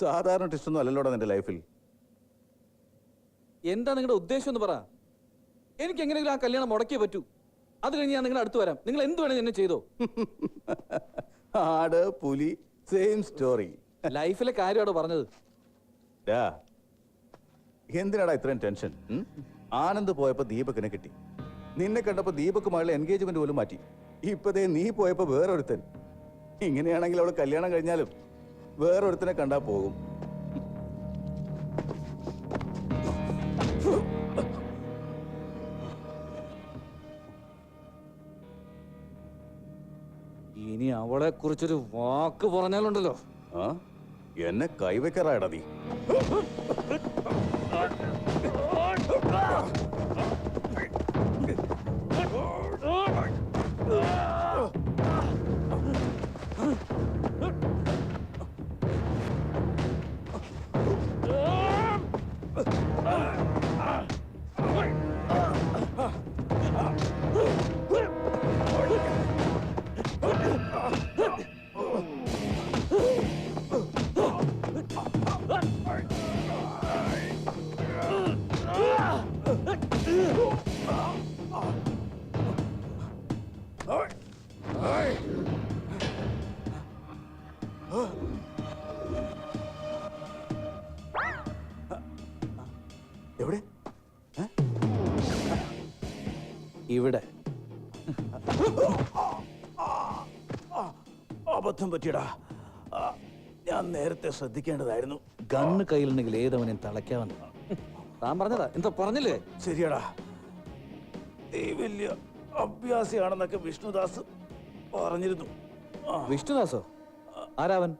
സാധാരണ ടെസ്റ്റൊന്നും അല്ലല്ലോടാ നിന്റെ ലൈഫിൽ. എന്താ നിങ്ങളുടെ ഉദ്ദേശം എന്ന് പറ. എനിക്ക് എങ്ങനെയെങ്കിലും ആ കല്യാണം മുടക്കിയേ പറ്റൂ. അത് കഴിഞ്ഞ് ഞാൻ നിങ്ങളുടെ അടുത്ത് വരാം. നിങ്ങൾ എന്ത് വേണേലും എന്നെ ചെയ്തോ. ആട് പുലി സെയിം സ്റ്റോറി. ലൈഫിലെ കാര്യമാണോ പറഞ്ഞത്? എന്തിനാടാ ഇത്രയും ടെൻഷൻ? ആനന്ദ് പോയപ്പോ ദീപകിനെ കിട്ടി. നിന്നെ കണ്ടപ്പോ ദീപക്കുമായുള്ള എൻഗേജ്മെന്റ് പോലും മാറ്റി. ഇപ്പതേ നീ പോയപ്പോ വേറൊരുത്തൻ. ഇങ്ങനെയാണെങ്കിൽ അവള് കല്യാണം കഴിഞ്ഞാലും വേറൊരുത്തനെ കണ്ടാ പോകും. ഇനി അവളെ കുറിച്ചൊരു വാക്ക് പറഞ്ഞാലുണ്ടല്ലോ. എന്നെ കൈവയ്ക്കാറായടാ നീ. എവിടെ? ഇവിടെ. അബദ്ധം പറ്റിയടാ. ഞാൻ നേരത്തെ ശ്രദ്ധിക്കേണ്ടതായിരുന്നു. ഗണ്ണ് കയ്യിലുണ്ടെങ്കിൽ ഏതവനെയും തളയ്ക്കാവുന്ന. താൻ പറഞ്ഞതാ, എന്താ പറഞ്ഞില്ലേ? ശരിയാടാ. നീ വലിയ അഭ്യാസിയാണെന്നൊക്കെ വിഷ്ണുദാസ് പറഞ്ഞിരുന്നു. വിഷ്ണുദാസോ? ആരാവൻ?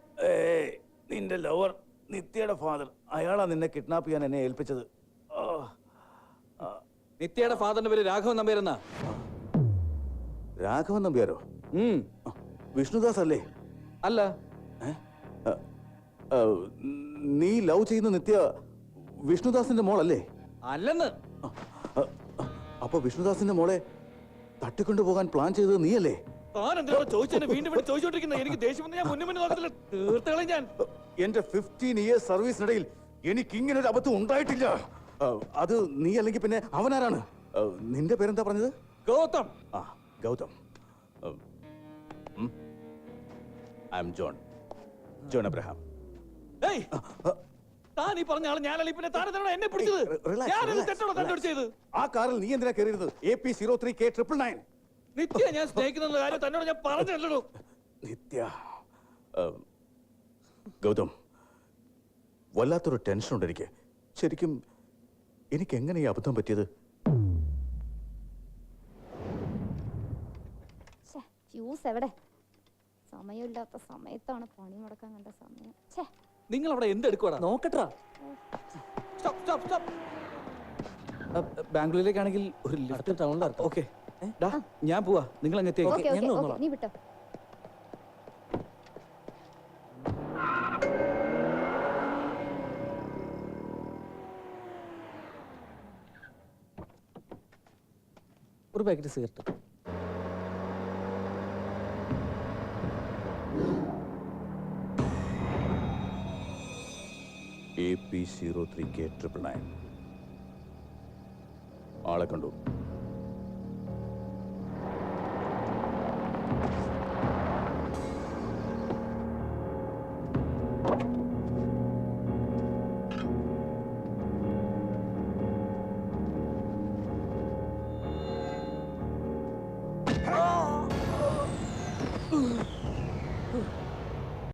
നിന്റെ ലവർ നിത്യയുടെ ഫാദർ. അയാളാ നിന്നെ കിഡ്നാപ്പ് ചെയ്യാൻ എന്നെ ഏൽപ്പിച്ചത്. നിത്യയുടെ ഫാദറിന്റെ പേര് രാഘവൻ നമ്പ്യാരെന്നാ. രാഘവൻ നമ്പ്യാരോ? വിഷ്ണുദാസ് അല്ലേ? അല്ല. നീ ലവ് ചെയ്യുന്ന നിത്യ വിഷ്ണുദാസിന്റെ മോളല്ലേ? അല്ലെന്ന്. അപ്പൊ വിഷ്ണുദാസിന്റെ മോളെ തട്ടിക്കൊണ്ടുപോകാൻ പ്ലാൻ ചെയ്തത് നീയല്ലേ? എന്റെ 15 years സർവീസിനിടയിൽ എനിക്ക് ഇങ്ങനെ ഒരു അബദ്ധം ഉണ്ടായിട്ടില്ല. അത് നീ അല്ലെങ്കിൽ പിന്നെ അവനാരാണ്? നിന്റെ പേരെന്താ പറഞ്ഞത്? Gautam. Gautam. I am John. John Abraham. ആ കാറിൽ നീ എന്തിനാ കയറിയത്? AP03K999. നിത്യ ഞാൻ സ്നേഹിക്കുന്ന കാര്യം തന്നോട് ഞാൻ പറഞ്ഞല്ലോ. നിത്യ. ഗൗതം, വല്ലാത്തൊരു ടെൻഷൻ ഉണ്ട് എനിക്ക്. ശരിക്കും എനിക്ക് എങ്ങനെ ഈ അബദ്ധം പറ്റിയത്? ഫ്യൂസ് എവിടെ? സമയമില്ലാത്ത സമയത്താണ് പണി മുടക്കാൻ കണ്ട സമയം. നിങ്ങൾ അവിടെ എന്തെടുക്കുവാടാ? നോക്കട്ടാ. ബാംഗ്ലൂരിലേക്കാണെങ്കിൽ ഒരു ലിഫ്റ്റ് ടൗണിലാണ്. ഓക്കെ, ഞാൻ പോവാ. നിങ്ങൾ അങ്ങ് നീ വിട്ടോ. ഒരു പാക്കറ്റ് സിഗരറ്റ്. AP03K999. ആളെ കണ്ടു.